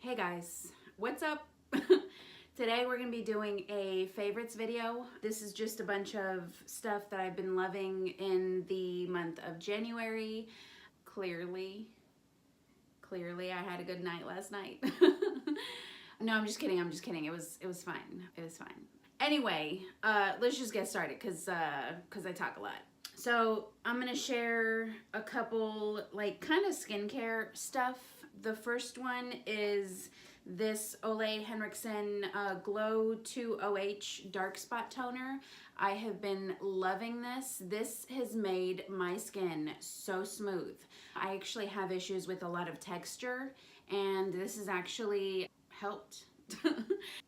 Hey guys, what's up? Today we're gonna be doing a favorites video. This is just a bunch of stuff that I've been loving in the month of January. Clearly I had a good night last night. No, I'm just kidding. It was fine. Anyway, let's just get started because I talk a lot. So I'm gonna share a couple like kind of skincare stuff. The first one is this OLEHENRIKSEN Glow 2OH Dark Spot Toner. I have been loving this. This has made my skin so smooth. I actually have issues with a lot of texture, and this has actually helped.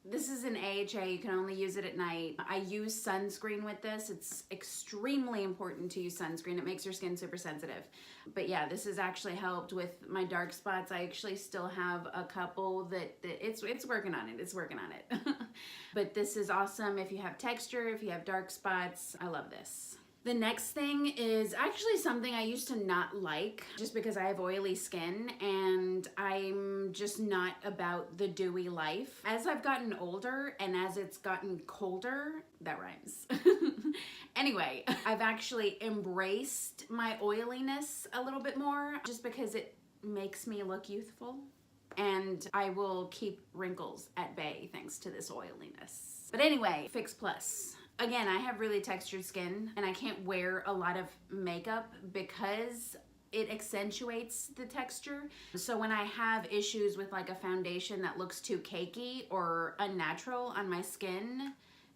This is an AHA, you can only use it at night. I use sunscreen with this. It's extremely important to use sunscreen. It makes your skin super sensitive. But yeah, this has actually helped with my dark spots. I actually still have a couple that it's working on it. It's working on it. But this is awesome if you have texture, if you have dark spots. I love this. The next thing is actually something I used to not like just because I have oily skin and I'm just not about the dewy life. As I've gotten older and as it's gotten colder, that rhymes. Anyway, I've actually embraced my oiliness a little bit more just because it makes me look youthful. And I will keep wrinkles at bay thanks to this oiliness. But anyway, Fix Plus. Again, I have really textured skin and I can't wear a lot of makeup because it accentuates the texture. So when I have issues with like a foundation that looks too cakey or unnatural on my skin,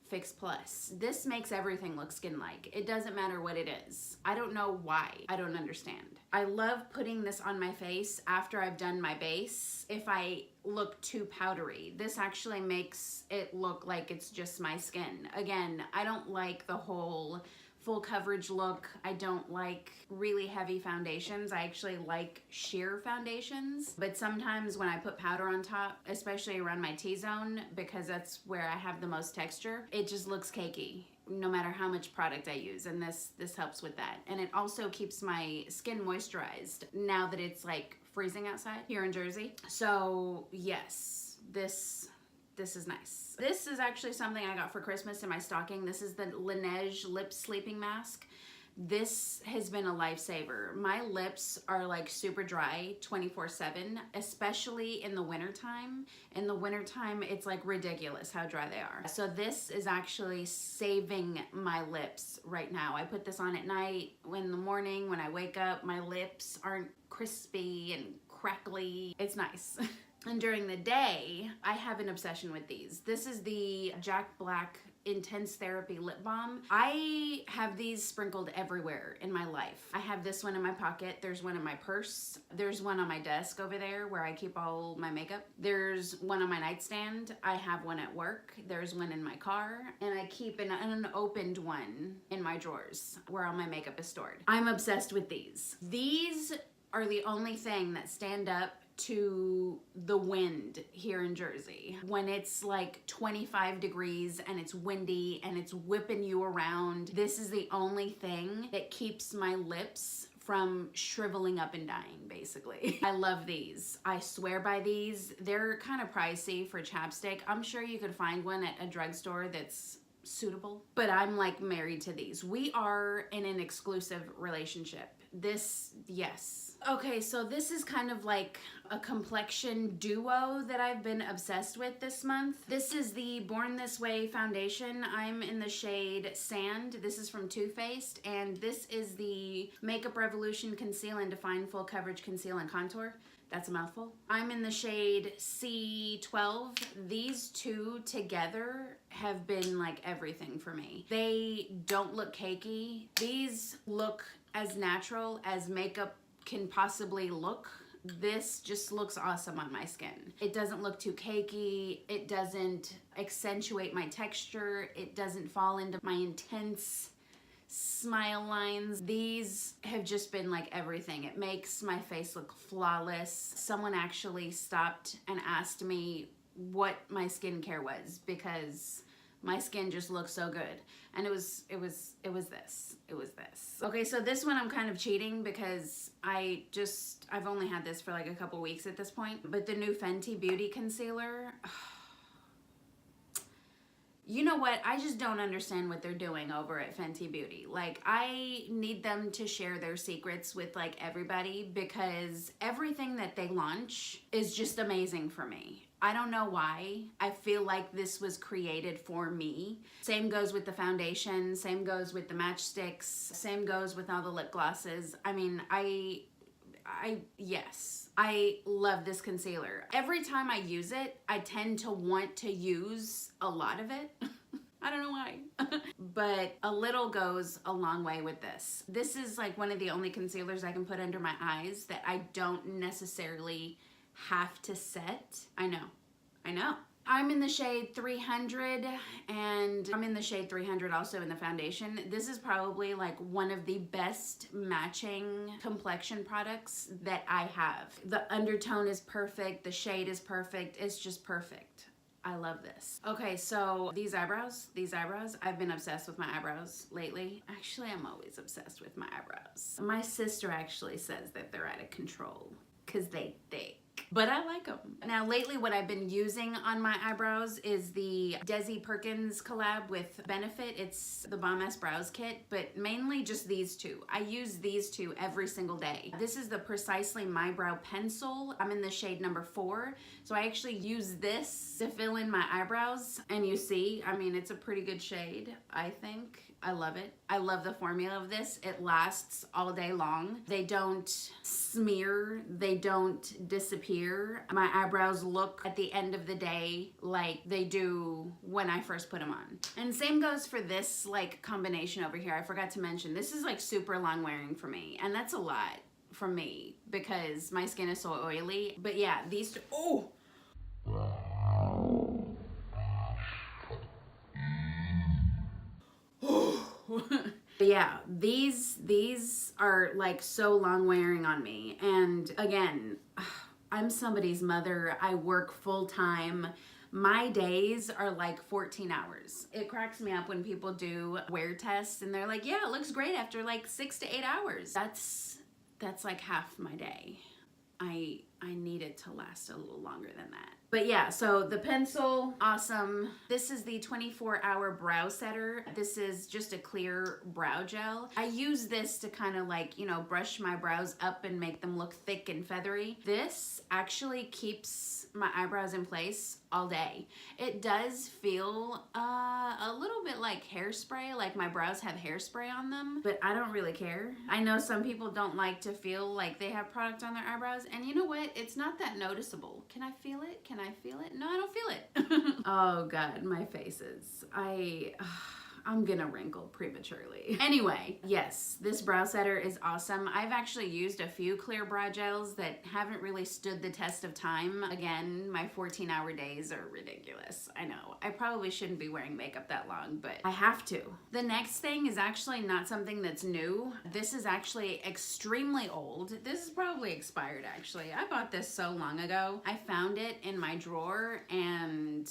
Fix Plus. This makes everything look skin-like. It doesn't matter what it is. I don't know why. I don't understand. I love putting this on my face after I've done my base if I look too powdery. This actually makes it look like it's just my skin. Again, I don't like the whole full coverage look. I don't like really heavy foundations. I actually like sheer foundations, but sometimes when I put powder on top, especially around my T-zone, because that's where I have the most texture, it just looks cakey no matter how much product I use, and this helps with that. And it also keeps my skin moisturized now that it's like freezing outside here in Jersey. So yes, this is nice. This is actually something I got for Christmas in my stocking. This is the Laneige Lip Sleeping Mask. This has been a lifesaver. My lips are like super dry 24/7, especially in the wintertime. In the wintertime, it's like ridiculous how dry they are. So this is actually saving my lips right now. I put this on at night. In the morning, when I wake up, my lips aren't crispy and crackly. It's nice. And during the day, I have an obsession with these. This is the Jack Black Intense Therapy Lip Balm. I have these sprinkled everywhere in my life. I have this one in my pocket. There's one in my purse. There's one on my desk over there where I keep all my makeup. There's one on my nightstand. I have one at work. There's one in my car. And I keep an unopened one in my drawers where all my makeup is stored. I'm obsessed with these. These are the only thing that stand up to the wind here in Jersey. When it's like 25 degrees and it's windy and it's whipping you around, this is the only thing that keeps my lips from shriveling up and dying, basically. I love these. I swear by these. They're kind of pricey for chapstick. I'm sure you could find one at a drugstore that's suitable, but I'm like married to these. We are in an exclusive relationship. This, yes. Okay, so this is kind of like a complexion duo that I've been obsessed with this month. This is the Born This Way foundation. I'm in the shade Sand. This is from Too Faced, and this is the Makeup Revolution Conceal and Define Full Coverage Conceal and Contour. That's a mouthful. I'm in the shade C12. These two together have been like everything for me. They don't look cakey. These look as natural as makeup can possibly look. This just looks awesome on my skin. It doesn't look too cakey. It doesn't accentuate my texture. It doesn't fall into my intense smile lines. These have just been like everything. It makes my face look flawless. Someone actually stopped and asked me what my skincare was because my skin just looks so good. And it was this. Okay, so this one I'm kind of cheating because I've only had this for like a couple weeks at this point. But the new Fenty Beauty Concealer, you know what? I just don't understand what they're doing over at Fenty Beauty. Like, I need them to share their secrets with like everybody, because everything that they launch is just amazing for me. I don't know why. I feel like this was created for me. Same goes with the foundation, same goes with the matchsticks, same goes with all the lip glosses. I mean, yes, I love this concealer. Every time I use it, I tend to want to use a lot of it. I don't know why. But a little goes a long way with this. This is like one of the only concealers I can put under my eyes that I don't necessarily have to set. I know. I'm in the shade 300, and I'm in the shade 300 also in the foundation. This is probably like one of the best matching complexion products that I have. The undertone is perfect, the shade is perfect, it's just perfect. I love this. Okay, so these eyebrows, I've been obsessed with my eyebrows lately. Actually, I'm always obsessed with my eyebrows. My sister actually says that they're out of control because they thick. But I like them. Now lately what I've been using on my eyebrows is the Desi Perkins collab with Benefit. It's the Balm Brows Kit, but mainly just these two. I use these two every single day. This is the Precisely My Brow Pencil. I'm in the shade number 4. So I actually use this to fill in my eyebrows. And you see, I mean, it's a pretty good shade, I think. I love it. I love the formula of this. It lasts all day long. They don't smear. They don't disappear. My eyebrows look at the end of the day like they do when I first put them on. And same goes for this like combination over here. I forgot to mention, this is like super long wearing for me. And that's a lot for me because my skin is so oily. But yeah, these two, oh! But yeah, these are like so long wearing on me. And again, I'm somebody's mother. I work full time. My days are like 14 hours. It cracks me up when people do wear tests and they're like, yeah, it looks great after like 6 to 8 hours. That's like half my day. I need it to last a little longer than that. But yeah, so the pencil, awesome. This is the 24-hour brow setter. This is just a clear brow gel. I use this to kind of like, you know, brush my brows up and make them look thick and feathery. This actually keeps my eyebrows in place all day. It does feel a little bit like hairspray, like my brows have hairspray on them, but I don't really care. I know some people don't like to feel like they have product on their eyebrows, and you know what? It's not that noticeable. Can I feel it? Can I feel it? No, I don't feel it. Oh God, my faces. I'm gonna wrinkle prematurely. Anyway, yes, this brow setter is awesome. I've actually used a few clear brow gels that haven't really stood the test of time. Again, my 14-hour days are ridiculous. I know. I probably shouldn't be wearing makeup that long, but I have to. The next thing is actually not something that's new. This is actually extremely old. This is probably expired, actually. I bought this so long ago. I found it in my drawer and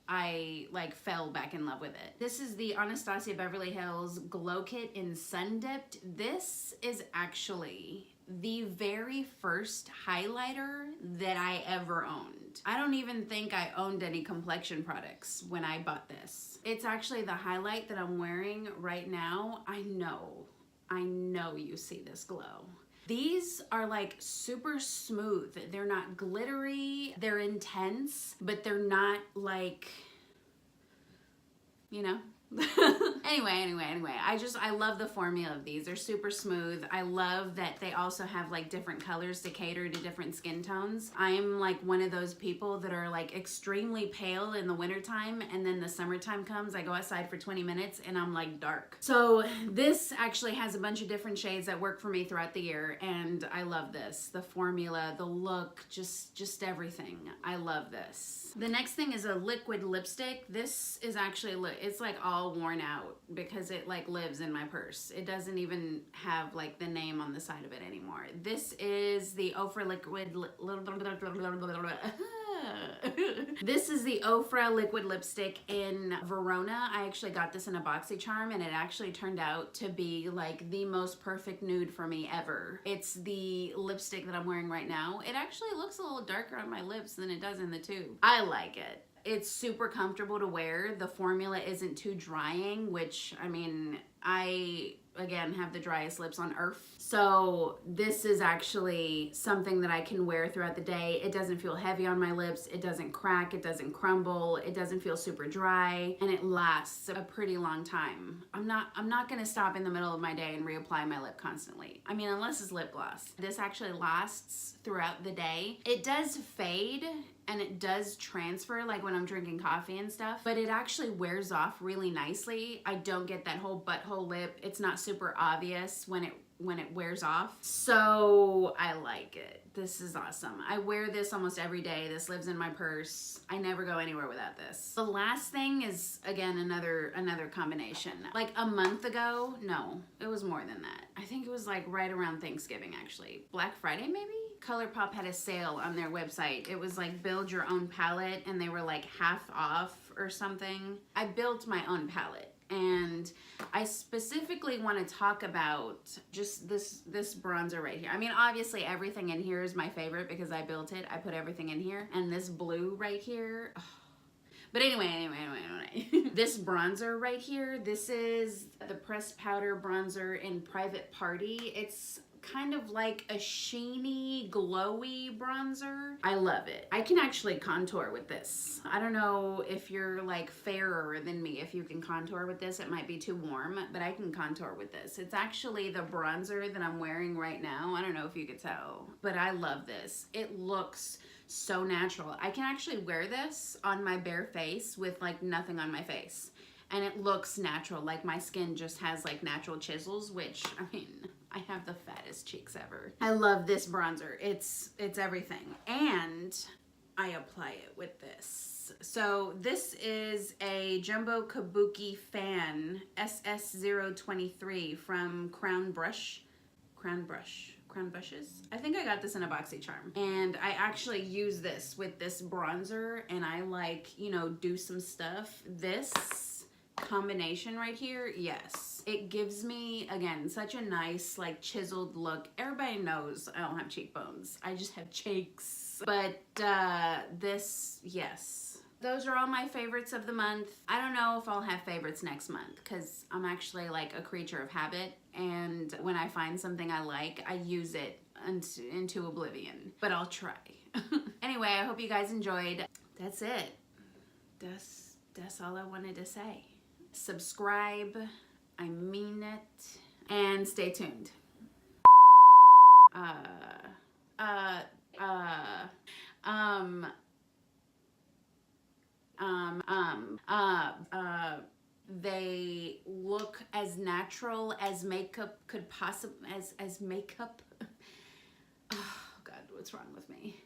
I like fell back in love with it. This is the Anastasia Beverly Hills Glow Kit in Sundipped. This is actually the very first highlighter that I ever owned. I don't even think I owned any complexion products when I bought this. It's actually the highlight that I'm wearing right now. I know you see this glow. These are like super smooth. They're not glittery, they're intense, but they're not like, you know? Anyway, I love the formula of these. They're super smooth. I love that they also have like different colors to cater to different skin tones. I'm like one of those people that are like extremely pale in the wintertime, and then the summertime comes, I go outside for 20 minutes and I'm like dark. So this actually has a bunch of different shades that work for me throughout the year, and I love this. The formula, the look, just everything. I love this. The next thing is a liquid lipstick. This is actually, it's like all worn out. out because it like lives in my purse. It doesn't even have like the name on the side of it anymore. This is the Ofra liquid this is the Ofra liquid lipstick in Verona. I actually got this in a BoxyCharm and it actually turned out to be like the most perfect nude for me ever. It's the lipstick that I'm wearing right now. It actually looks a little darker on my lips than it does in the tube. I like it. It's super comfortable to wear. The formula isn't too drying, which, I mean, I, again, have the driest lips on earth. So this is actually something that I can wear throughout the day. It doesn't feel heavy on my lips. It doesn't crack. It doesn't crumble. It doesn't feel super dry. And it lasts a pretty long time. I'm not gonna stop in the middle of my day and reapply my lip constantly. I mean, unless it's lip gloss. This actually lasts throughout the day. It does fade and it does transfer like when I'm drinking coffee and stuff, but it actually wears off really nicely. I don't get that whole butthole lip. It's not super obvious when it wears off. So I like it. This is awesome. I wear this almost every day. This lives in my purse. I never go anywhere without this. The last thing is, again, another combination. Like a month ago, no, it was more than that. I think it was like right around Thanksgiving, actually. Black Friday, maybe? Colourpop had a sale on their website. It was like build your own palette and they were like half off or something. I built my own palette. And I specifically want to talk about just this bronzer right here. I mean, obviously everything in here is my favorite because I built it. I put everything in here. And this blue right here. Oh. But anyway. This bronzer right here, this is the pressed powder bronzer in Private Party. It's kind of like a sheeny, glowy bronzer. I love it. I can actually contour with this. I don't know if you're like fairer than me. If you can contour with this, it might be too warm, but I can contour with this. It's actually the bronzer that I'm wearing right now. I don't know if you could tell, but I love this. It looks so natural. I can actually wear this on my bare face with like nothing on my face. And it looks natural. Like my skin just has like natural chisels, which, I mean, I have the fattest cheeks ever. I love this bronzer. It's everything. And I apply it with this. So this is a Jumbo Kabuki Fan SS023 from Crown Brushes. I think I got this in a BoxyCharm. And I actually use this with this bronzer and I like, you know, do some stuff. This combination right here, yes, it gives me, again, such a nice like chiseled look. Everybody knows I don't have cheekbones, I just have cheeks, but this, yes, those are all my favorites of the month. I don't know if I'll have favorites next month because I'm actually like a creature of habit, and when I find something I like, I use it into oblivion, but I'll try. Anyway, I hope you guys enjoyed. That's it. That's all I wanted to say. Subscribe, I mean it, and stay tuned. They look as natural as makeup could possibly, as makeup. Oh God, what's wrong with me?